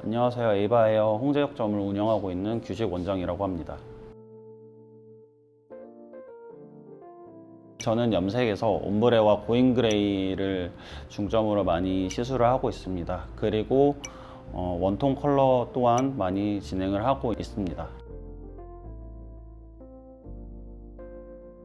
안녕하세요. 에이바에어 홍제역점을 운영하고 있는 규식 원장이라고 합니다. 저는 염색에서 옴브레와 고잉그레이를 중점으로 많이 시술을 하고 있습니다. 그리고 원톤 컬러 또한 많이 진행을 하고 있습니다.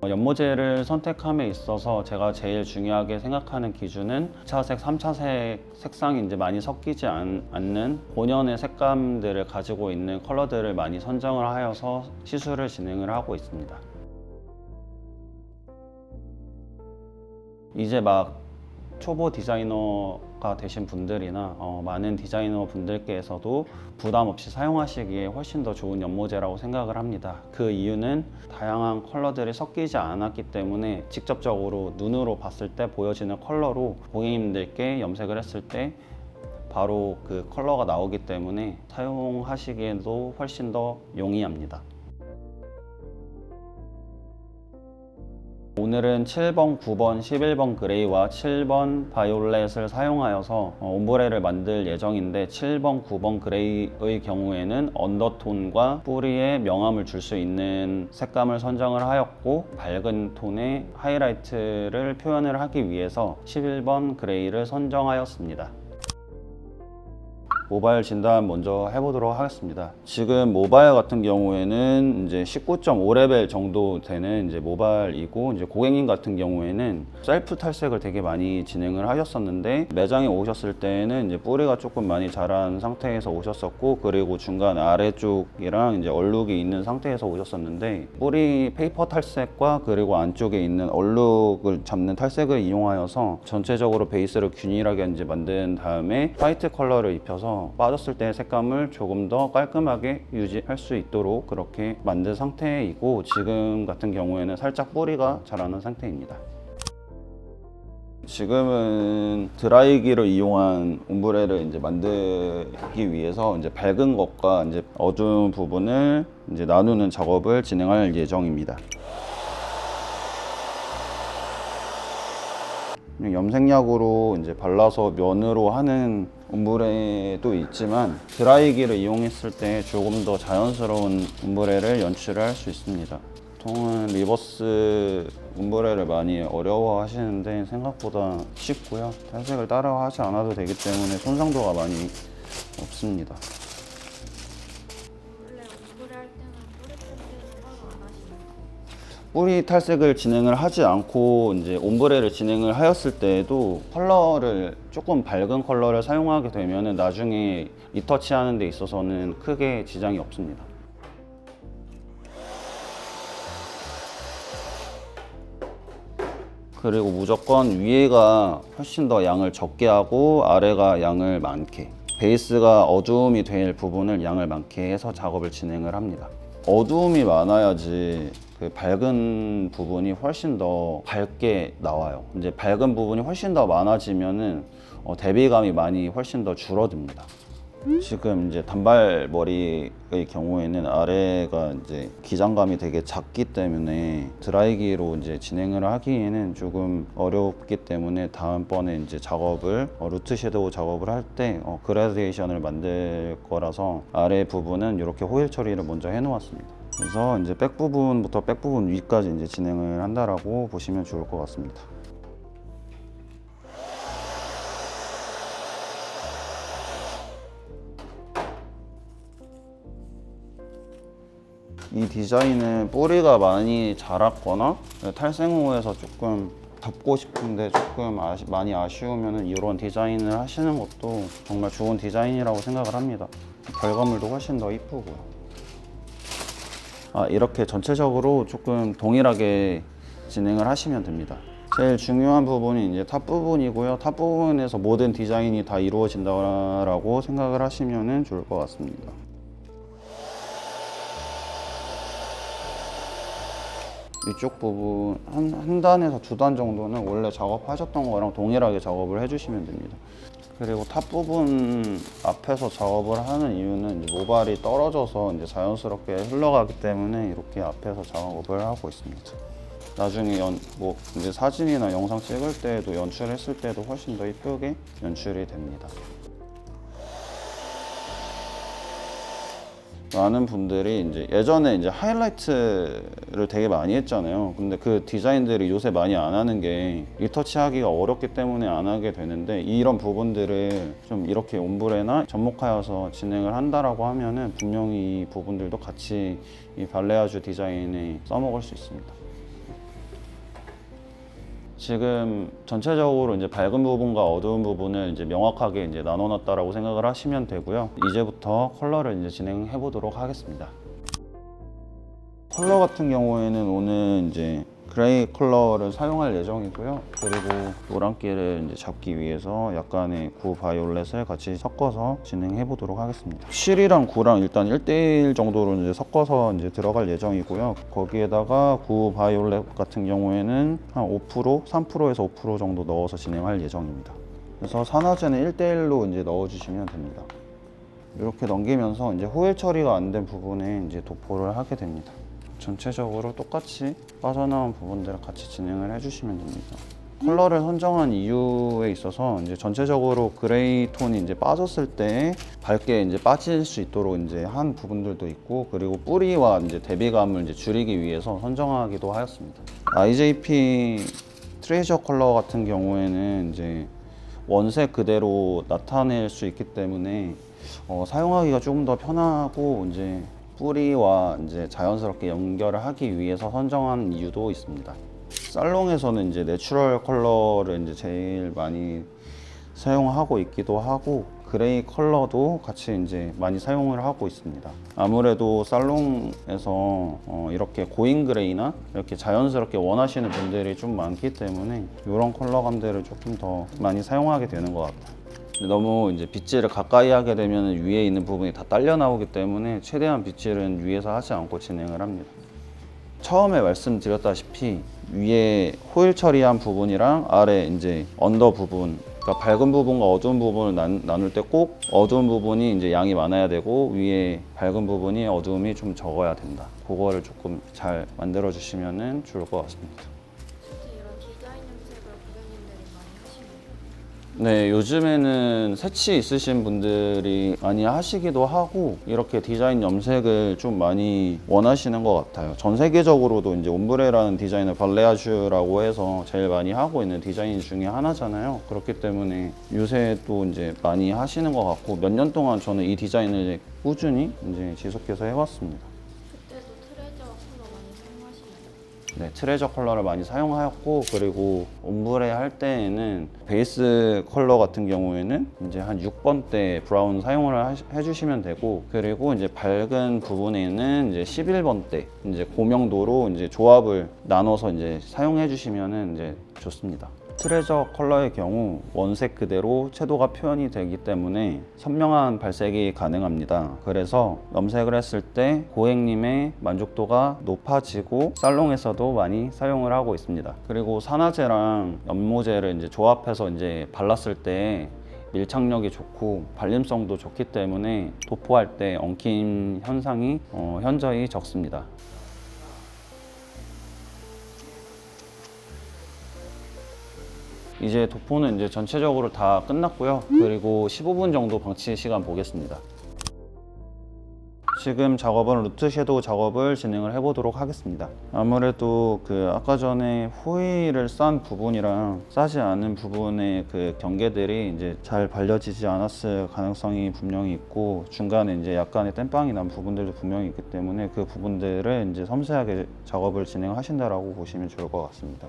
연모제를 선택함에 있어서 제가 제일 중요하게 생각하는 기준은 2차색, 3차색 색상이 이제 많이 섞이지 않는 본연의 색감들을 가지고 있는 컬러들을 많이 선정을 하여서 시술을 진행을 하고 있습니다. 이제 막 초보 디자이너가 되신 분들이나 많은 디자이너 분들께서도 부담 없이 사용하시기에 훨씬 더 좋은 연모제라고 생각을 합니다. 그 이유는 다양한 컬러들이 섞이지 않았기 때문에 직접적으로 눈으로 봤을 때 보여지는 컬러로 고객님들께 염색을 했을 때 바로 그 컬러가 나오기 때문에 사용하시기에도 훨씬 더 용이합니다. 오늘은 7번, 9번, 11번 그레이와 7번 바이올렛을 사용하여서 옴브레를 만들 예정인데 7번, 9번 그레이의 경우에는 언더톤과 뿌리에 명암을 줄 수 있는 색감을 선정을 하였고 밝은 톤의 하이라이트를 표현을 하기 위해서 11번 그레이를 선정하였습니다. 모바일 진단 먼저 해보도록 하겠습니다. 지금 모바일 같은 경우에는 이제 19.5레벨 정도 되는 이제 모바일이고, 이제 고객님 같은 경우에는 셀프 탈색을 되게 많이 진행을 하셨었는데, 매장에 오셨을 때는 이제 뿌리가 조금 많이 자란 상태에서 오셨었고, 그리고 중간 아래쪽이랑 이제 얼룩이 있는 상태에서 오셨었는데, 뿌리 페이퍼 탈색과 그리고 안쪽에 있는 얼룩을 잡는 탈색을 이용하여서 전체적으로 베이스를 균일하게 이제 만든 다음에 화이트 컬러를 입혀서 빠졌을 때 색감을 조금 더 깔끔하게 유지할 수 있도록 그렇게 만든 상태이고, 지금 같은 경우에는 살짝 뿌리가 자라는 상태입니다. 지금은 드라이기를 이용한 옴브레를 이제 만들기 위해서 이제 밝은 것과 이제 어두운 부분을 이제 나누는 작업을 진행할 예정입니다. 염색약으로 이제 발라서 면으로 하는 옴브레도 있지만 드라이기를 이용했을 때 조금 더 자연스러운 옴브레를 연출할 수 있습니다. 보통은 리버스 옴브레를 많이 어려워 하시는데 생각보다 쉽고요. 탈색을 따라 하지 않아도 되기 때문에 손상도가 많이 없습니다. 뿌리 탈색을 진행을 하지 않고 이제 옴브레를 진행을 하였을 때에도 컬러를 조금 밝은 컬러를 사용하게 되면 나중에 리터치 하는 데 있어서는 크게 지장이 없습니다. 그리고 무조건 위에가 훨씬 더 양을 적게 하고 아래가 양을 많게, 베이스가 어두움이 될 부분을 양을 많게 해서 작업을 진행을 합니다. 어두움이 많아야지 그 밝은 부분이 훨씬 더 밝게 나와요. 이제 밝은 부분이 훨씬 더 많아지면은 대비감이 많이 훨씬 더 줄어듭니다. 지금 이제 단발머리의 경우에는 아래가 이제 기장감이 되게 작기 때문에 드라이기로 이제 진행을 하기에는 조금 어렵기 때문에 다음번에 이제 작업을 루트 섀도우 작업을 할 때 그라데이션을 만들 거라서 아래 부분은 이렇게 호일 처리를 먼저 해 놓았습니다. 그래서 이제 백 부분부터 백 부분 위까지 이제 진행을 한다라고 보시면 좋을 것 같습니다. 이 디자인은 뿌리가 많이 자랐거나 탈색 후에서 조금 덮고 싶은데 조금 많이 아쉬우면 이런 디자인을 하시는 것도 정말 좋은 디자인이라고 생각을 합니다. 결과물도 훨씬 더 이쁘고요. 이렇게 전체적으로 조금 동일하게 진행을 하시면 됩니다. 제일 중요한 부분이 이제 탑 부분이고요. 탑 부분에서 모든 디자인이 다 이루어진다라고 생각을 하시면 좋을 것 같습니다. 이쪽 부분 한 단에서 두 단 정도는 원래 작업하셨던 거랑 동일하게 작업을 해주시면 됩니다. 그리고 탑 부분 앞에서 작업을 하는 이유는 이제 모발이 떨어져서 이제 자연스럽게 흘러가기 때문에 이렇게 앞에서 작업을 하고 있습니다. 나중에 이제 사진이나 영상 찍을 때도 연출했을 때도 훨씬 더 이쁘게 연출이 됩니다. 많은 분들이 이제 예전에 이제 하이라이트를 되게 많이 했잖아요. 근데 그 디자인들이 요새 많이 안 하는 게 리터치 하기가 어렵기 때문에 안 하게 되는데, 이런 부분들을 좀 이렇게 옴브레나 접목하여서 진행을 한다라고 하면은 분명히 이 부분들도 같이 이 발레아주 디자인에 써먹을 수 있습니다. 지금 전체적으로 이제 밝은 부분과 어두운 부분을 이제 명확하게 이제 나눠놨다라고 생각을 하시면 되고요. 이제부터 컬러를 이제 진행해 보도록 하겠습니다. 컬러 같은 경우에는 오늘 이제 그레이 컬러를 사용할 예정이고요. 그리고 노란기를 이제 잡기 위해서 약간의 구 바이올렛을 같이 섞어서 진행해 보도록 하겠습니다. 실이랑 구랑 일단 1대1 정도로 이제 섞어서 이제 들어갈 예정이고요. 거기에다가 구 바이올렛 같은 경우에는 한 5%, 3%에서 5% 정도 넣어서 진행할 예정입니다. 그래서 산화제는 1대1로 이제 넣어주시면 됩니다. 이렇게 넘기면서 이제 호일 처리가 안 된 부분에 이제 도포를 하게 됩니다. 전체적으로 똑같이 빠져나온 부분들을 같이 진행을 해주시면 됩니다. 컬러를 선정한 이유에 있어서 이제 전체적으로 그레이 톤이 이제 빠졌을 때 밝게 이제 빠질 수 있도록 이제 한 부분들도 있고, 그리고 뿌리와 이제 대비감을 이제 줄이기 위해서 선정하기도 하였습니다. IJP 트레저러 컬러 같은 경우에는 이제 원색 그대로 나타낼 수 있기 때문에 사용하기가 조금 더 편하고, 이제 뿌리와 이제 자연스럽게 연결을 하기 위해서 선정한 이유도 있습니다. 살롱에서는 이제 내추럴 컬러를 이제 제일 많이 사용하고 있기도 하고, 그레이 컬러도 같이 이제 많이 사용을 하고 있습니다. 아무래도 살롱에서 이렇게 고인 그레이나 이렇게 자연스럽게 원하시는 분들이 좀 많기 때문에 이런 컬러감들을 조금 더 많이 사용하게 되는 것 같아요. 너무 이제 빗질을 가까이 하게 되면 위에 있는 부분이 다 딸려 나오기 때문에 최대한 빗질은 위에서 하지 않고 진행을 합니다. 처음에 말씀드렸다시피 위에 호일 처리한 부분이랑 아래 이제 언더 부분, 그러니까 밝은 부분과 어두운 부분을 나눌 때 꼭 어두운 부분이 이제 양이 많아야 되고, 위에 밝은 부분이 어두움이 좀 적어야 된다. 그거를 조금 잘 만들어 주시면 좋을 것 같습니다. 네, 요즘에는 새치 있으신 분들이 많이 하시기도 하고, 이렇게 디자인 염색을 좀 많이 원하시는 것 같아요. 전 세계적으로도 이제 옴브레라는 디자인을 발레아주라고 해서 제일 많이 하고 있는 디자인 중에 하나잖아요. 그렇기 때문에 요새 또 이제 많이 하시는 것 같고, 몇 년 동안 저는 이 디자인을 꾸준히 이제 지속해서 해왔습니다. 네, 트레저 컬러를 많이 사용하였고, 그리고 옴브레 할 때에는 베이스 컬러 같은 경우에는 이제 한 6번대 브라운 사용을 해주시면 되고, 그리고 이제 밝은 부분에는 이제 11번대 이제 고명도로 이제 조합을 나눠서 이제 사용해 주시면 이제 좋습니다. 트레저 컬러의 경우 원색 그대로 채도가 표현이 되기 때문에 선명한 발색이 가능합니다. 그래서 염색을 했을 때 고객님의 만족도가 높아지고 살롱에서도 많이 사용을 하고 있습니다. 그리고 산화제랑 연모제를 이제 조합해서 이제 발랐을 때 밀착력이 좋고 발림성도 좋기 때문에 도포할 때 엉킴 현상이 현저히 적습니다. 이제 도포는 이제 전체적으로 다 끝났고요. 그리고 15분 정도 방치 시간 보겠습니다. 지금 작업은 루트 섀도우 작업을 진행을 해보도록 하겠습니다. 아무래도 그 아까 전에 호일을 싼 부분이랑 싸지 않은 부분의 그 경계들이 이제 잘 발려지지 않았을 가능성이 분명히 있고, 중간에 이제 약간의 땜빵이 난 부분들도 분명히 있기 때문에 그 부분들을 이제 섬세하게 작업을 진행하신다라고 보시면 좋을 것 같습니다.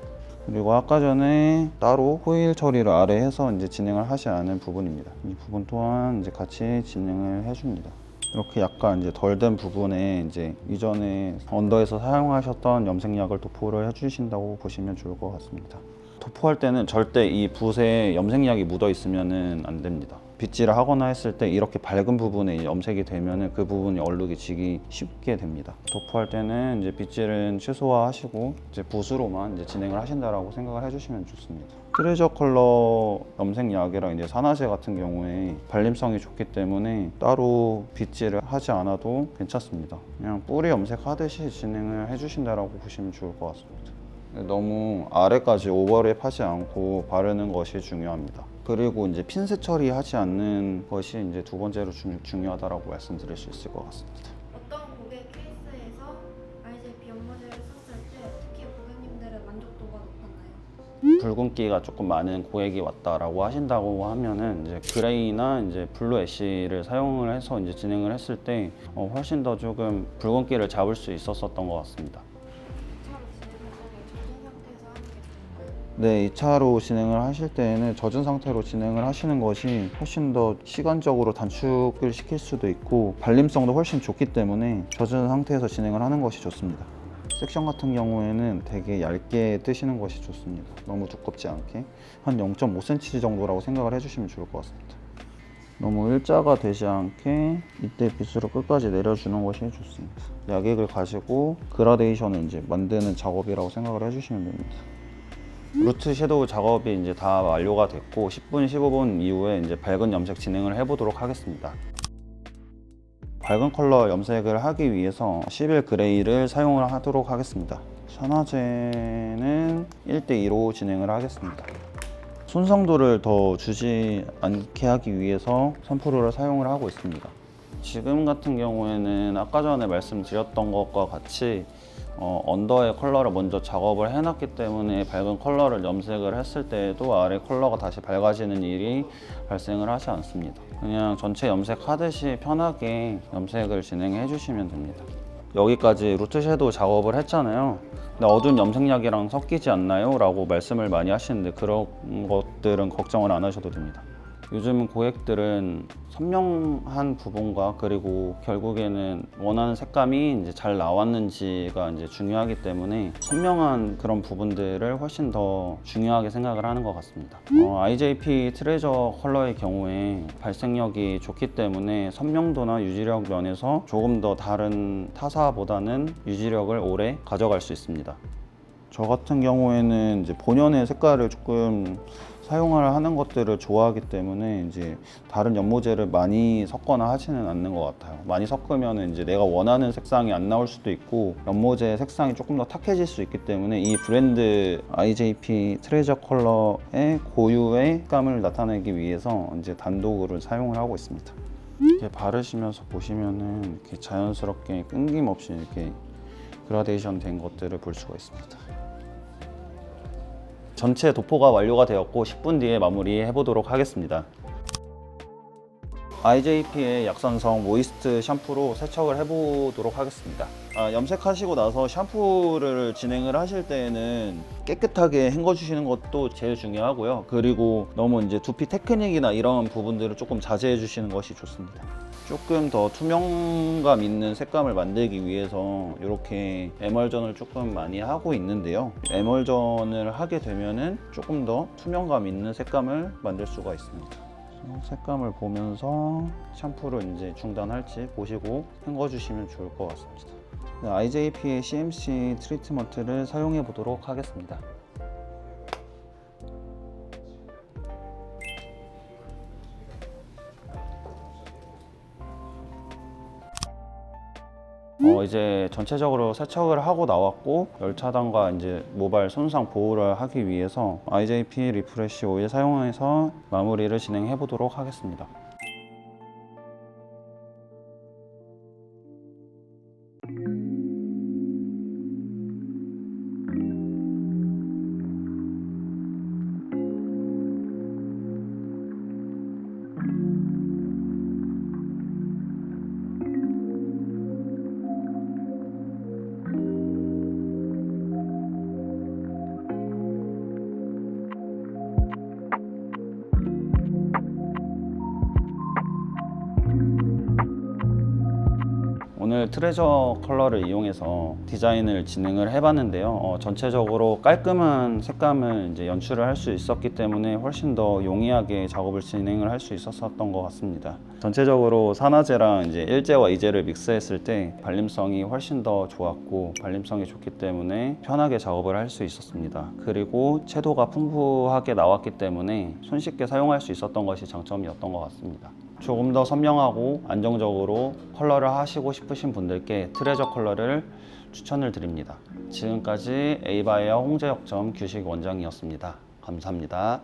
그리고 아까 전에 따로 호일 처리를 아래 해서 이제 진행을 하지 않은 부분입니다. 이 부분 또한 이제 같이 진행을 해줍니다. 이렇게 약간 이제 덜 된 부분에 이제 이전에 언더에서 사용하셨던 염색약을 도포를 해주신다고 보시면 좋을 것 같습니다. 도포할 때는 절대 이 붓에 염색약이 묻어 있으면 안 됩니다. 빗질을 하거나 했을 때 이렇게 밝은 부분에 염색이 되면 그 부분이 얼룩이 지기 쉽게 됩니다. 도포할 때는 이제 빗질은 최소화하시고 이제 붓으로만 이제 진행을 하신다라고 생각을 해주시면 좋습니다. 트레저 컬러 염색약이랑 이제 산화제 같은 경우에 발림성이 좋기 때문에 따로 빗질을 하지 않아도 괜찮습니다. 그냥 뿌리 염색하듯이 진행을 해주신다라고 보시면 좋을 것 같습니다. 너무 아래까지 오버랩 하지 않고 바르는 것이 중요합니다. 그리고 이제 핀셋 처리하지 않는 것이 이제 두 번째로 중요하다라고 말씀드릴 수 있을 것 같습니다. 붉은기가 조금 많은 고객이 왔다라고 하신다고 하면은 이제 그레이나 이제 블루 애쉬를 사용을 해서 이제 진행을 했을 때 훨씬 더 조금 붉은기를 잡을 수 있었던 것 같습니다. 네, 2차로 진행을 하실 때에는 젖은 상태로 진행을 하시는 것이 훨씬 더 시간적으로 단축을 시킬 수도 있고 발림성도 훨씬 좋기 때문에 젖은 상태에서 진행을 하는 것이 좋습니다. 섹션 같은 경우에는 되게 얇게 뜨시는 것이 좋습니다. 너무 두껍지 않게 한 0.5cm 정도라고 생각을 해주시면 좋을 것 같습니다. 너무 일자가 되지 않게 이때 빗으로 끝까지 내려주는 것이 좋습니다. 약액을 가지고 그라데이션을 이제 만드는 작업이라고 생각을 해주시면 됩니다. 루트 섀도우 작업이 이제 다 완료가 됐고 10분, 15분 이후에 이제 밝은 염색 진행을 해보도록 하겠습니다. 밝은 컬러 염색을 하기 위해서 11 그레이를 사용을 하도록 하겠습니다. 샤나제는 1:2로 진행을 하겠습니다. 손상도를 더 주지 않게 하기 위해서 3%를 사용을 하고 있습니다. 지금 같은 경우에는 아까 전에 말씀드렸던 것과 같이 언더의 컬러를 먼저 작업을 해놨기 때문에 밝은 컬러를 염색을 했을 때에도 아래 컬러가 다시 밝아지는 일이 발생을 하지 않습니다. 그냥 전체 염색하듯이 편하게 염색을 진행해 주시면 됩니다. 여기까지 루트 섀도우 작업을 했잖아요. 근데 어두운 염색약이랑 섞이지 않나요? 라고 말씀을 많이 하시는데 그런 것들은 걱정을 안 하셔도 됩니다. 요즘 고객들은 선명한 부분과 그리고 결국에는 원하는 색감이 이제 잘 나왔는지가 이제 중요하기 때문에 선명한 그런 부분들을 훨씬 더 중요하게 생각을 하는 것 같습니다. IJP 트레저 컬러의 경우에 발색력이 좋기 때문에 선명도나 유지력 면에서 조금 더 다른 타사보다는 유지력을 오래 가져갈 수 있습니다. 저 같은 경우에는 이제 본연의 색깔을 조금 사용을 하는 것들을 좋아하기 때문에 이제 다른 연모제를 많이 섞거나 하지는 않는 것 같아요. 많이 섞으면 이제 내가 원하는 색상이 안 나올 수도 있고 연모제 색상이 조금 더 탁해질 수 있기 때문에 이 브랜드 IJP 트레저 컬러의 고유의 색감을 나타내기 위해서 이제 단독으로 사용을 하고 있습니다. 이렇게 바르시면서 보시면은 이렇게 자연스럽게 끊김없이 이렇게 그라데이션 된 것들을 볼 수가 있습니다. 전체 도포가 완료가 되었고 10분 뒤에 마무리해 보도록 하겠습니다. IJP의 약산성 모이스트 샴푸로 세척을 해보도록 하겠습니다. 염색하시고 나서 샴푸를 진행을 하실 때에는 깨끗하게 헹궈주시는 것도 제일 중요하고요. 그리고 너무 이제 두피 테크닉이나 이런 부분들을 조금 자제해 주시는 것이 좋습니다. 조금 더 투명감 있는 색감을 만들기 위해서 이렇게 에멀전을 조금 많이 하고 있는데요. 에멀전을 하게 되면은 조금 더 투명감 있는 색감을 만들 수가 있습니다. 색감을 보면서 샴푸를 이제 중단할지 보시고 헹궈주시면 좋을 것 같습니다. IJP의 CMC 트리트먼트를 사용해 보도록 하겠습니다. 이제 전체적으로 세척을 하고 나왔고 열 차단과 이제 모발 손상 보호를 하기 위해서 IJP 리프레쉬 오일 사용해서 마무리를 진행해 보도록 하겠습니다. 오늘 트레저 컬러를 이용해서 디자인을 진행을 해봤는데요. 전체적으로 깔끔한 색감을 이제 연출을 할 수 있었기 때문에 훨씬 더 용이하게 작업을 진행을 할 수 있었던 것 같습니다. 전체적으로 산화제랑 이제 일제와 이제를 믹스했을 때 발림성이 훨씬 더 좋았고 발림성이 좋기 때문에 편하게 작업을 할 수 있었습니다. 그리고 채도가 풍부하게 나왔기 때문에 손쉽게 사용할 수 있었던 것이 장점이었던 것 같습니다. 조금 더 선명하고 안정적으로 컬러를 하시고 싶으신 분들께 트레저 컬러를 추천을 드립니다. 지금까지 에이바이어 홍제역점 규식 원장이었습니다. 감사합니다.